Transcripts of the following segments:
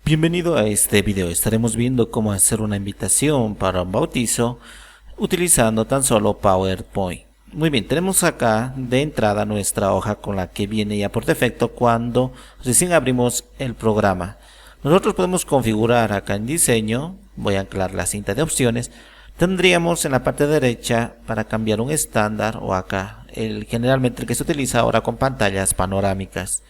Bienvenido a este video. Estaremos viendo cómo hacer una invitación para un bautizo utilizando tan solo PowerPoint. Muy bien, tenemos acá de entrada nuestra hoja con la que viene ya por defecto cuando recién abrimos el programa. Nosotros podemos configurar acá en diseño, voy a anclar la cinta de opciones. Tendríamos en la parte derecha para cambiar un estándar o acá generalmente el que se utiliza ahora con pantallas panorámicas.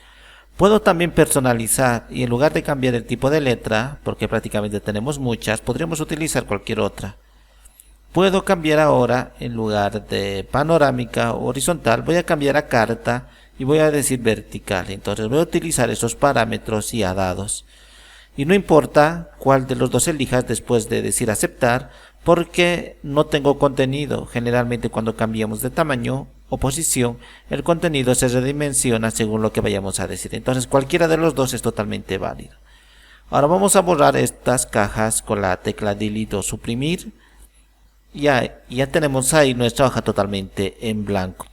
Puedo también personalizar y en lugar de cambiar el tipo de letra, porque prácticamente tenemos muchas, podríamos utilizar cualquier otra. Puedo cambiar ahora, en lugar de panorámica o horizontal, voy a cambiar a carta y voy a decir vertical. Entonces voy a utilizar esos parámetros ya dados. Y no importa cuál de los dos elijas después de decir aceptar, porque no tengo contenido. Generalmente cuando cambiamos de tamaño o posición, el contenido se redimensiona según lo que vayamos a decir. Entonces cualquiera de los dos es totalmente válido. Ahora vamos a borrar estas cajas con la tecla delete o suprimir. Ya tenemos ahí nuestra hoja totalmente en blanco.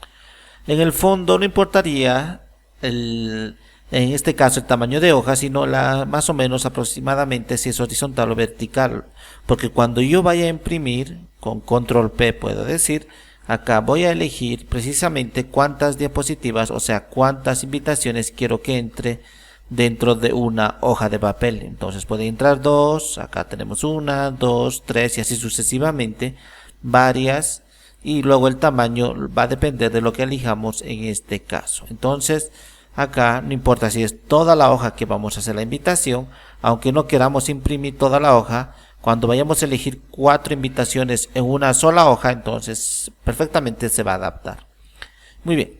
En el fondo no importaría en este caso el tamaño de hoja, sino más o menos aproximadamente si es horizontal o vertical, porque cuando yo vaya a imprimir con control P puedo decir, acá voy a elegir precisamente cuántas diapositivas, o sea cuántas invitaciones quiero que entre dentro de una hoja de papel. Entonces puede entrar dos, acá tenemos una, dos, tres y así sucesivamente, varias, y luego el tamaño va a depender de lo que elijamos en este caso. Entonces acá no importa si es toda la hoja que vamos a hacer la invitación, aunque no queramos imprimir toda la hoja, cuando vayamos a elegir 4 invitaciones en una sola hoja, entonces perfectamente se va a adaptar. Muy bien,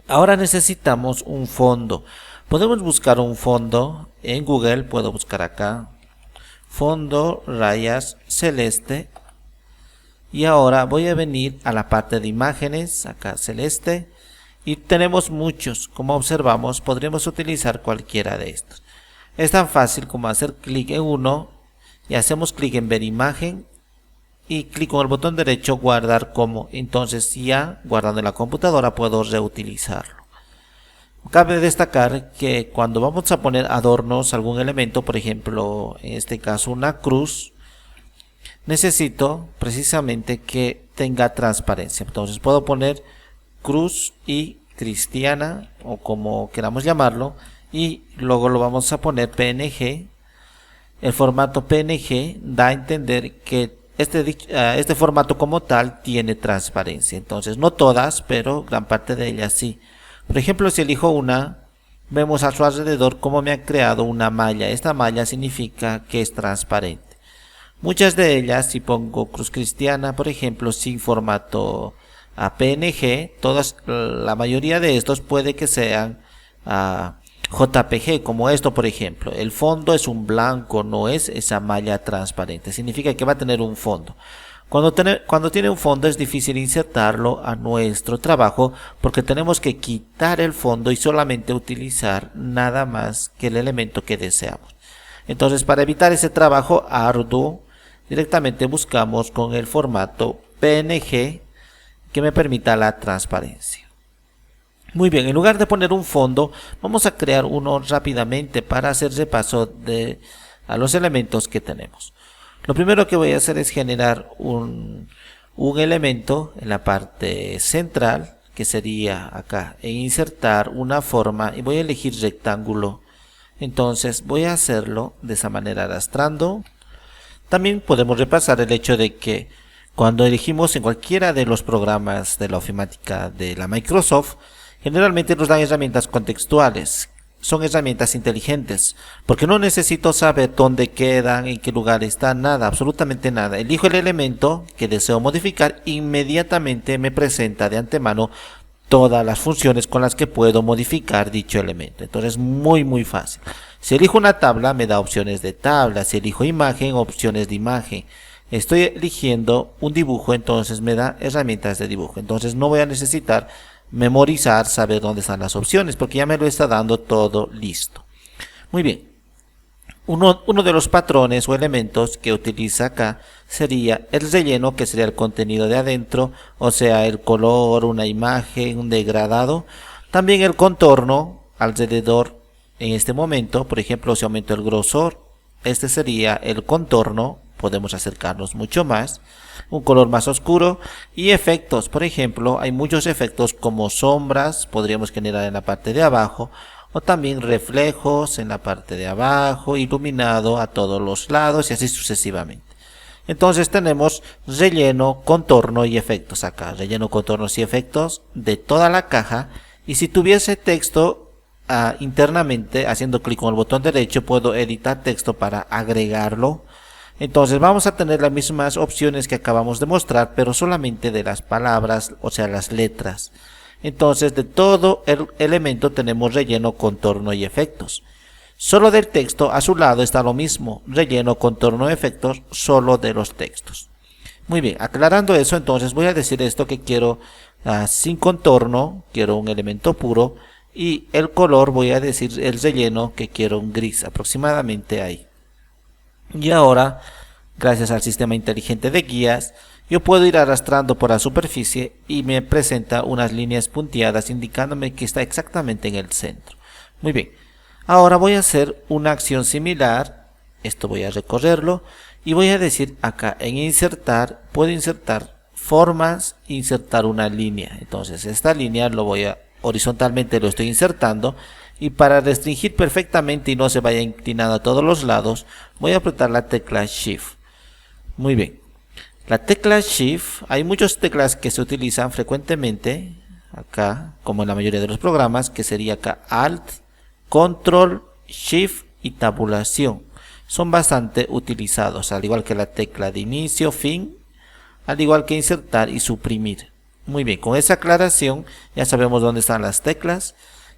ahora necesitamos un fondo. Podemos buscar un fondo en Google, puedo buscar acá, fondo rayas celeste, y ahora voy a venir a la parte de imágenes, acá celeste, y tenemos muchos. Como observamos, podremos utilizar cualquiera de estos. Es tan fácil como hacer clic en uno y hacemos clic en ver imagen y clic con el botón derecho guardar como. Entonces ya guardando en la computadora puedo reutilizarlo. Cabe destacar que cuando vamos a poner adornos a algún elemento, por ejemplo en este caso una cruz, necesito precisamente que tenga transparencia. Entonces puedo poner cruz y cristiana o como queramos llamarlo, y luego lo vamos a poner PNG. El formato PNG da a entender que este formato como tal tiene transparencia. Entonces no todas, pero gran parte de ellas sí. Por ejemplo, si elijo una, vemos a su alrededor cómo me ha creado una malla. Esta malla significa que es transparente. Muchas de ellas, si pongo cruz cristiana por ejemplo sin formato a PNG, la mayoría de estos puede que sean JPG, como esto por ejemplo. El fondo es un blanco, no es esa malla transparente, significa que va a tener un fondo. Cuando tiene un fondo es difícil insertarlo a nuestro trabajo porque tenemos que quitar el fondo y solamente utilizar nada más que el elemento que deseamos. Entonces para evitar ese trabajo arduo, directamente buscamos con el formato PNG que me permita la transparencia. Muy bien, en lugar de poner un fondo, vamos a crear uno rápidamente para hacer repaso a los elementos que tenemos. Lo primero que voy a hacer es generar un elemento en la parte central, que sería acá, e insertar una forma, y voy a elegir rectángulo. Entonces voy a hacerlo de esa manera arrastrando. También podemos repasar el hecho de que cuando elegimos en cualquiera de los programas de la ofimática de la Microsoft, generalmente nos dan herramientas contextuales. Son herramientas inteligentes, porque no necesito saber dónde quedan, en qué lugar está, nada, absolutamente nada. Elijo el elemento que deseo modificar, inmediatamente me presenta de antemano todas las funciones con las que puedo modificar dicho elemento. Entonces muy fácil. Si elijo una tabla me da opciones de tabla, si elijo imagen, opciones de imagen. Estoy eligiendo un dibujo, entonces me da herramientas de dibujo. Entonces no voy a necesitar memorizar, saber dónde están las opciones, porque ya me lo está dando todo listo. Muy bien. Uno de los patrones o elementos que utiliza acá sería el relleno, que sería el contenido de adentro, o sea, el color, una imagen, un degradado. También el contorno alrededor en este momento. Por ejemplo, si aumento el grosor, este sería el contorno, podemos acercarnos mucho más, un color más oscuro. Y efectos, por ejemplo, hay muchos efectos como sombras, podríamos generar en la parte de abajo, o también reflejos en la parte de abajo, iluminado a todos los lados y así sucesivamente. Entonces tenemos relleno, contorno y efectos acá, relleno, contornos y efectos de toda la caja. Y si tuviese texto internamente, haciendo clic con el botón derecho, puedo editar texto para agregarlo. Entonces vamos a tener las mismas opciones que acabamos de mostrar, pero solamente de las palabras, o sea, las letras. Entonces de todo el elemento tenemos relleno, contorno y efectos. Solo del texto a su lado está lo mismo, relleno, contorno, efectos, solo de los textos. Muy bien, aclarando eso, entonces voy a decir esto que quiero sin contorno, quiero un elemento puro, y el color voy a decir el relleno que quiero un gris, aproximadamente ahí. Y ahora, gracias al sistema inteligente de guías, yo puedo ir arrastrando por la superficie y me presenta unas líneas punteadas indicándome que está exactamente en el centro. Muy bien, ahora voy a hacer una acción similar. Esto voy a recorrerlo y voy a decir acá en insertar, puedo insertar formas, insertar una línea. Entonces esta línea lo voy a horizontalmente, lo estoy insertando, y para restringir perfectamente y no se vaya inclinado a todos los lados, voy a apretar la tecla Shift. Muy bien, la tecla Shift, hay muchas teclas que se utilizan frecuentemente acá, como en la mayoría de los programas, que sería acá Alt, Control, Shift y tabulación. Son bastante utilizados, al igual que la tecla de inicio, fin, al igual que insertar y suprimir. Muy bien, con esa aclaración ya sabemos dónde están las teclas,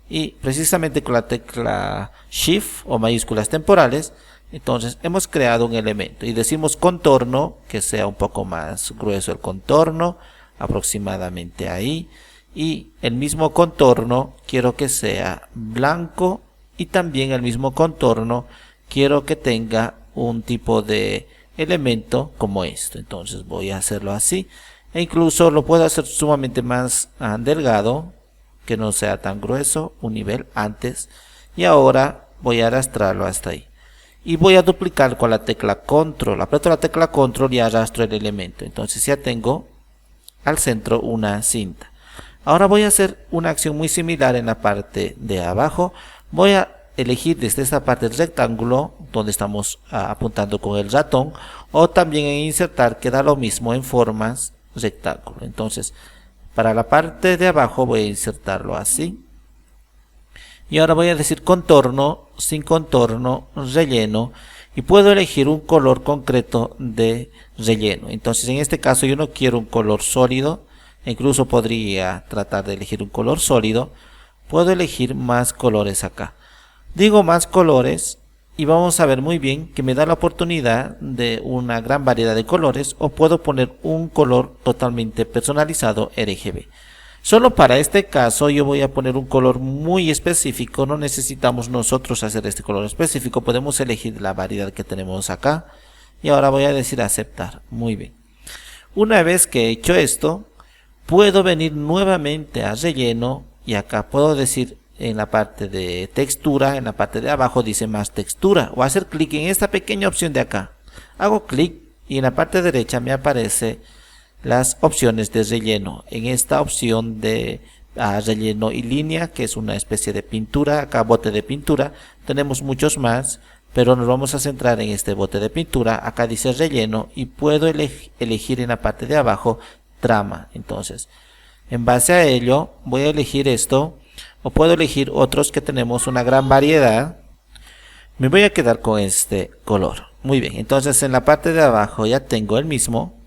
y precisamente con la tecla Shift o mayúsculas temporales, entonces hemos creado un elemento y decimos contorno, que sea un poco más grueso el contorno, aproximadamente ahí, y el mismo contorno quiero que sea blanco, y también el mismo contorno quiero que tenga un tipo de elemento como esto. Entonces voy a hacerlo así. E incluso lo puedo hacer sumamente más delgado, que no sea tan grueso, un nivel antes. Y ahora voy a arrastrarlo hasta ahí. Y voy a duplicar con la tecla Control. Aprieto la tecla Control y arrastro el elemento. Entonces ya tengo al centro una cinta. Ahora voy a hacer una acción muy similar en la parte de abajo. Voy a elegir desde esta parte del rectángulo, donde estamos apuntando con el ratón, o también en insertar, que da lo mismo en formas, rectángulo. Entonces para la parte de abajo voy a insertarlo así, y ahora voy a decir contorno, sin contorno, relleno, y puedo elegir un color concreto de relleno. Entonces en este caso yo no quiero un color sólido, incluso podría tratar de elegir un color sólido. Puedo elegir más colores acá, digo más colores, y vamos a ver muy bien que me da la oportunidad de una gran variedad de colores, o puedo poner un color totalmente personalizado RGB. Solo para este caso yo voy a poner un color muy específico, no necesitamos nosotros hacer este color específico, podemos elegir la variedad que tenemos acá. Y ahora voy a decir aceptar. Muy bien, una vez que he hecho esto, puedo venir nuevamente a relleno, y acá puedo decir en la parte de textura, en la parte de abajo dice más textura, o hacer clic en esta pequeña opción de acá. Hago clic y en la parte derecha me aparece las opciones de relleno. En esta opción de relleno y línea, que es una especie de pintura, acá bote de pintura, tenemos muchos más, pero nos vamos a centrar en este bote de pintura. Acá dice relleno y puedo elegir en la parte de abajo trama. Entonces en base a ello voy a elegir esto, o puedo elegir otros que tenemos una gran variedad. Me voy a quedar con este color. Muy bien, entonces en la parte de abajo ya tengo el mismo,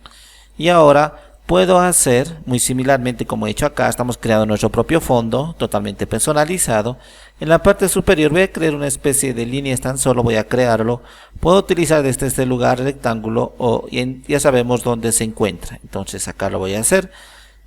y ahora puedo hacer muy similarmente como he hecho acá. Estamos creando nuestro propio fondo totalmente personalizado. En la parte superior voy a crear una especie de líneas, tan solo voy a crearlo. Puedo utilizar desde este lugar rectángulo, o ya sabemos dónde se encuentra. Entonces acá lo voy a hacer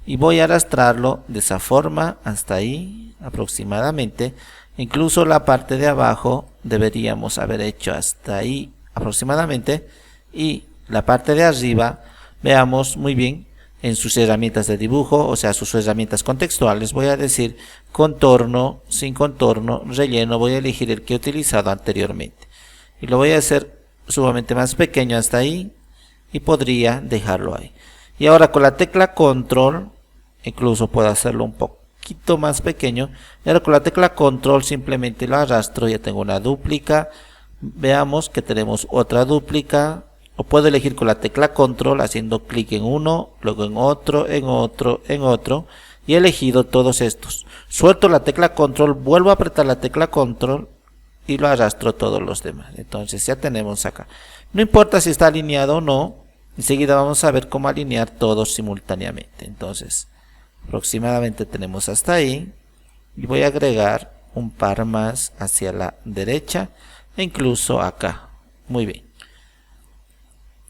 y voy a arrastrarlo de esa forma hasta ahí aproximadamente. Incluso la parte de abajo deberíamos haber hecho hasta ahí aproximadamente, y la parte de arriba veamos muy bien en sus herramientas de dibujo, o sea, sus herramientas contextuales, voy a decir contorno, sin contorno, relleno, voy a elegir el que he utilizado anteriormente. Y lo voy a hacer sumamente más pequeño hasta ahí y podría dejarlo ahí. Y ahora con la tecla control, incluso puedo hacerlo un poquito más pequeño. Y ahora con la tecla control simplemente lo arrastro, ya tengo una dúplica. Veamos que tenemos otra dúplica. O puedo elegir con la tecla control haciendo clic en uno, luego en otro, en otro, en otro. Y he elegido todos estos. Suelto la tecla control, vuelvo a apretar la tecla control y lo arrastro todos los demás. Entonces ya tenemos acá. No importa si está alineado o no. Enseguida vamos a ver cómo alinear todos simultáneamente. Entonces aproximadamente tenemos hasta ahí. Y voy a agregar un par más hacia la derecha e incluso acá. Muy bien.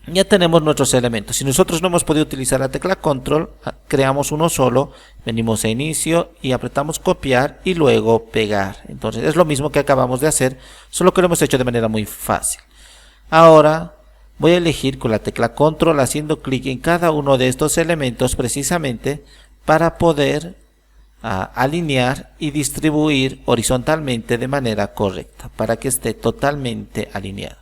Ya tenemos nuestros elementos. Si nosotros no hemos podido utilizar la tecla control, creamos uno solo, venimos a inicio y apretamos copiar y luego pegar. Entonces es lo mismo que acabamos de hacer, solo que lo hemos hecho de manera muy fácil. Ahora voy a elegir con la tecla control haciendo clic en cada uno de estos elementos precisamente para poder alinear y distribuir horizontalmente de manera correcta, para que esté totalmente alineado.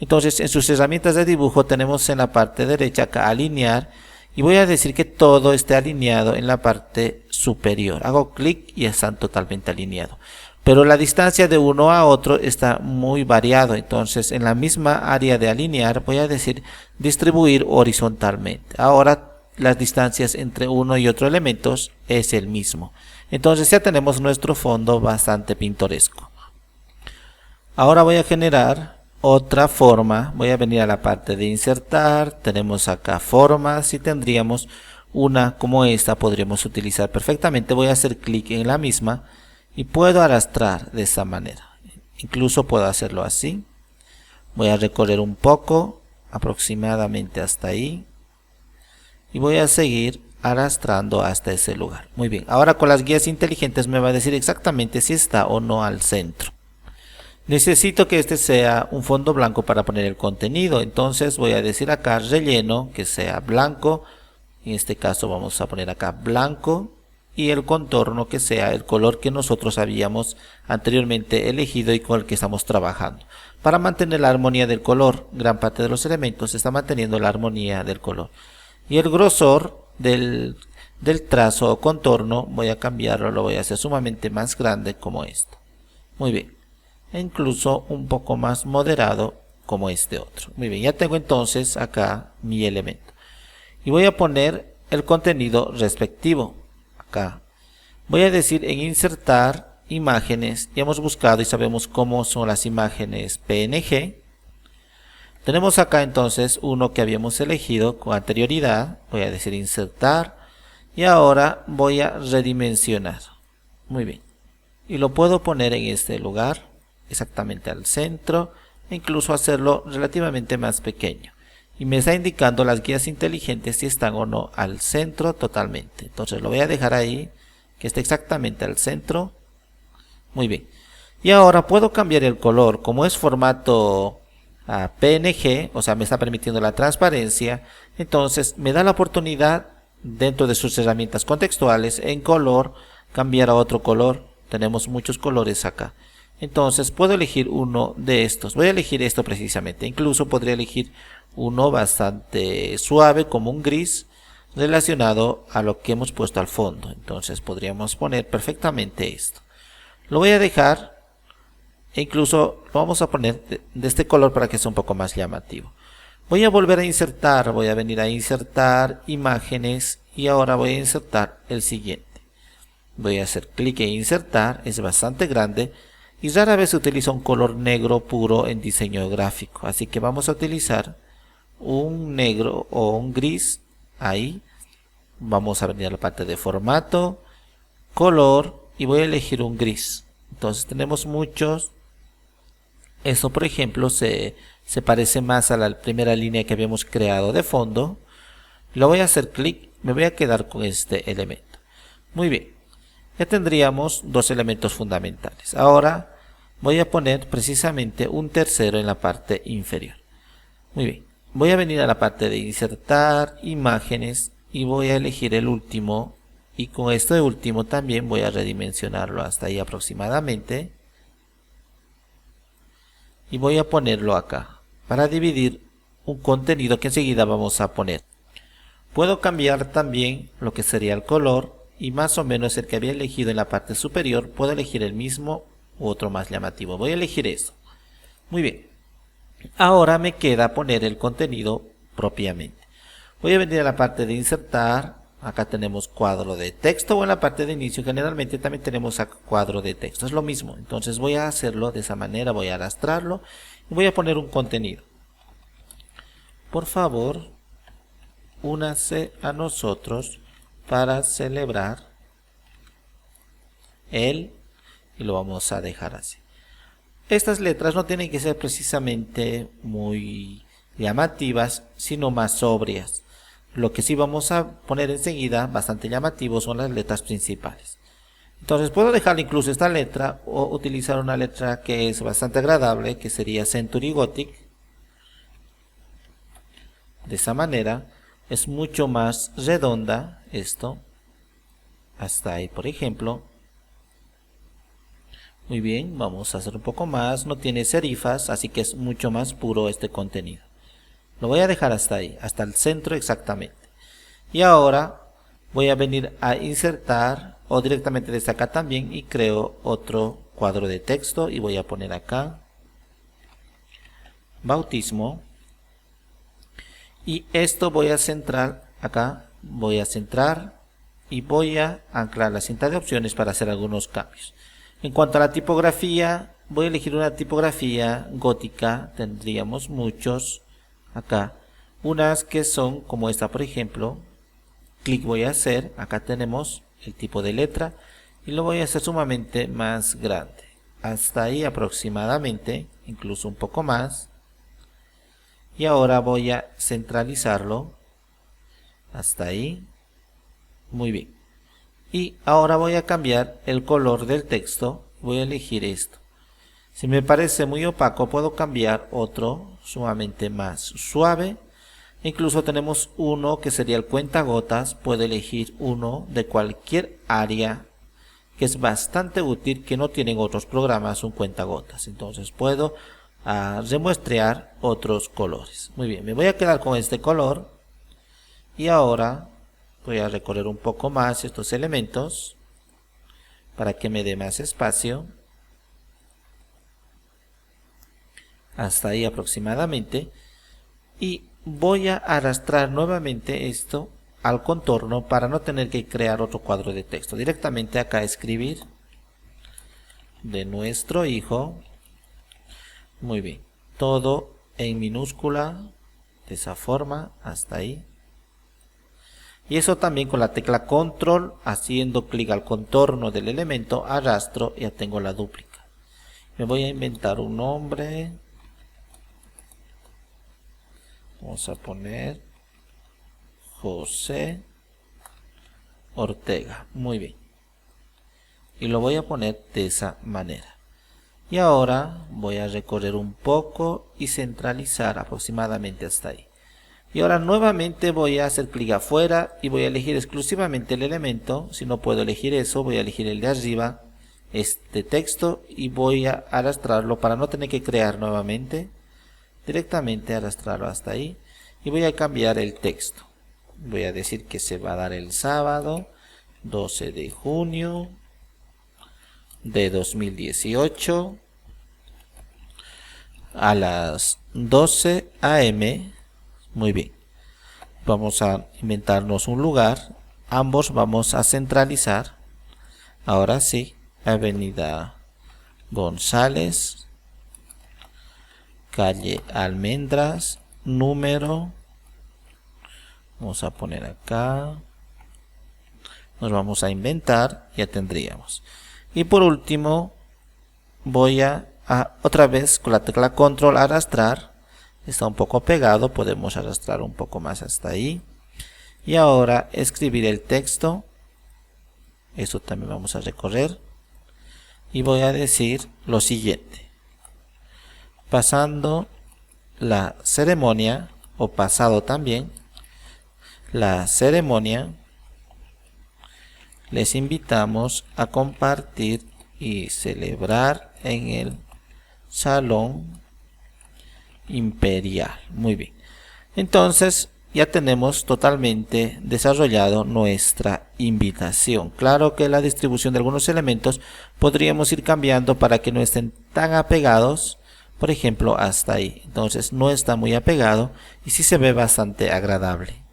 Entonces en sus herramientas de dibujo tenemos en la parte derecha acá alinear y voy a decir que todo esté alineado en la parte superior. Hago clic y están totalmente alineados. Pero la distancia de uno a otro está muy variado. Entonces en la misma área de alinear voy a decir distribuir horizontalmente. Ahora las distancias entre uno y otro elementos es el mismo. Entonces ya tenemos nuestro fondo bastante pintoresco. Ahora voy a generar otra forma. Voy a venir a la parte de insertar. Tenemos acá formas y tendríamos una como esta. Podríamos utilizar perfectamente. Voy a hacer clic en la misma y puedo arrastrar de esta manera. Incluso puedo hacerlo así. Voy a recorrer un poco, aproximadamente hasta ahí. Y voy a seguir arrastrando hasta ese lugar. Muy bien. Ahora con las guías inteligentes me va a decir exactamente si está o no al centro. Necesito que este sea un fondo blanco para poner el contenido. Entonces voy a decir acá relleno, que sea blanco. En este caso vamos a poner acá blanco. Y el contorno que sea el color que nosotros habíamos anteriormente elegido y con el que estamos trabajando. Para mantener la armonía del color, gran parte de los elementos está manteniendo la armonía del color. Y el grosor del trazo o contorno voy a cambiarlo, lo voy a hacer sumamente más grande como esto. Muy bien. E incluso un poco más moderado como este otro. Muy bien, ya tengo entonces acá mi elemento. Y voy a poner el contenido respectivo. Acá voy a decir en insertar imágenes. Ya hemos buscado y sabemos cómo son las imágenes PNG. Tenemos acá entonces uno que habíamos elegido con anterioridad. Voy a decir insertar y ahora voy a redimensionar. Muy bien. Y lo puedo poner en este lugar, exactamente al centro, e incluso hacerlo relativamente más pequeño. Y me está indicando las guías inteligentes si están o no al centro totalmente. Entonces lo voy a dejar ahí, que esté exactamente al centro. Muy bien. Y ahora puedo cambiar el color. Como es formato PNG, o sea me está permitiendo la transparencia, entonces me da la oportunidad dentro de sus herramientas contextuales en color cambiar a otro color. Tenemos muchos colores acá. Entonces puedo elegir uno de estos. Voy a elegir esto precisamente. Incluso podría elegir uno bastante suave como un gris relacionado a lo que hemos puesto al fondo. Entonces podríamos poner perfectamente esto. Lo voy a dejar e incluso lo vamos a poner de este color para que sea un poco más llamativo. Voy a volver a insertar. Voy a venir a insertar imágenes y ahora voy a insertar el siguiente. Voy a hacer clic en insertar. Es bastante grande. Y rara vez se utiliza un color negro puro en diseño gráfico. Así que vamos a utilizar un negro o un gris. Ahí. Vamos a venir a la parte de formato, color y voy a elegir un gris. Entonces tenemos muchos. Eso por ejemplo se parece más a la primera línea que habíamos creado de fondo. Lo voy a hacer clic. Me voy a quedar con este elemento. Muy bien. Ya tendríamos dos elementos fundamentales. Ahora voy a poner precisamente un tercero en la parte inferior. Muy bien. Voy a venir a la parte de insertar imágenes y voy a elegir el último, y con este último también voy a redimensionarlo hasta ahí aproximadamente, y voy a ponerlo acá para dividir un contenido que enseguida vamos a poner. Puedo cambiar también lo que sería el color, y más o menos el que había elegido en la parte superior puedo elegir el mismo u otro más llamativo. Voy a elegir eso. Muy bien, ahora me queda poner el contenido propiamente. Voy a venir a la parte de insertar. Acá tenemos cuadro de texto, o en la parte de inicio generalmente también tenemos acá cuadro de texto. Es lo mismo. Entonces voy a hacerlo de esa manera. Voy a arrastrarlo y voy a poner un contenido. Por favor, únase a nosotros para celebrar y lo vamos a dejar así. Estas letras no tienen que ser precisamente muy llamativas, sino más sobrias. Lo que sí vamos a poner enseguida, bastante llamativo, son las letras principales. Entonces puedo dejar incluso esta letra o utilizar una letra que es bastante agradable, que sería Century Gothic. De esa manera es mucho más redonda esto. Hasta ahí, por ejemplo. Muy bien, vamos a hacer un poco más. No tiene serifas, así que es mucho más puro este contenido. Lo voy a dejar hasta ahí, hasta el centro exactamente. Y ahora voy a venir a insertar, o directamente desde acá también, y creo otro cuadro de texto y voy a poner acá bautismo. Y esto voy a centrar acá, voy a centrar y voy a anclar la cinta de opciones para hacer algunos cambios. En cuanto a la tipografía, voy a elegir una tipografía gótica. Tendríamos muchos acá, unas que son como esta, por ejemplo. Clic voy a hacer, acá tenemos el tipo de letra y lo voy a hacer sumamente más grande, hasta ahí aproximadamente, incluso un poco más. Y ahora voy a centralizarlo hasta ahí. Muy bien. Y ahora voy a cambiar el color del texto. Voy a elegir esto. Si me parece muy opaco, puedo cambiar otro sumamente más suave. Incluso tenemos uno que sería el cuentagotas. Puedo elegir uno de cualquier área, que es bastante útil, que no tienen otros programas un cuentagotas. Entonces puedo remuestrear otros colores. Muy bien, me voy a quedar con este color. Y ahora voy a recorrer un poco más estos elementos para que me dé más espacio. Hasta ahí aproximadamente. Y voy a arrastrar nuevamente esto al contorno para no tener que crear otro cuadro de texto. Directamente acá escribir de nuestro hijo. Muy bien. Todo en minúscula. De esa forma. Hasta ahí. Y eso también con la tecla control, haciendo clic al contorno del elemento, arrastro y ya tengo la dúplica. Me voy a inventar un nombre. Vamos a poner José Ortega. Muy bien. Y lo voy a poner de esa manera. Y ahora voy a recorrer un poco y centralizar aproximadamente hasta ahí. Y ahora nuevamente voy a hacer clic afuera y voy a elegir exclusivamente el elemento. Si no puedo elegir eso, voy a elegir el de arriba, este texto, y voy a arrastrarlo para no tener que crear nuevamente. Directamente arrastrarlo hasta ahí y voy a cambiar el texto. Voy a decir que se va a dar el sábado 12 de junio de 2018 a las 12 am. Muy bien, vamos a inventarnos un lugar. Ambos vamos a centralizar. Ahora sí, Avenida González, calle Almendras, número, vamos a poner acá, nos vamos a inventar, ya tendríamos. Y por último voy a otra vez con la tecla control arrastrar. Está un poco pegado, podemos arrastrar un poco más hasta ahí. Y ahora escribir el texto. Esto también vamos a recorrer. Y voy a decir lo siguiente. Pasando la ceremonia, o pasado también, la ceremonia, les invitamos a compartir y celebrar en el Salón Imperial. Muy bien. Entonces ya tenemos totalmente desarrollado nuestra invitación. Claro que la distribución de algunos elementos podríamos ir cambiando para que no estén tan apegados. Por ejemplo, hasta ahí. Entonces no está muy apegado y sí se ve bastante agradable.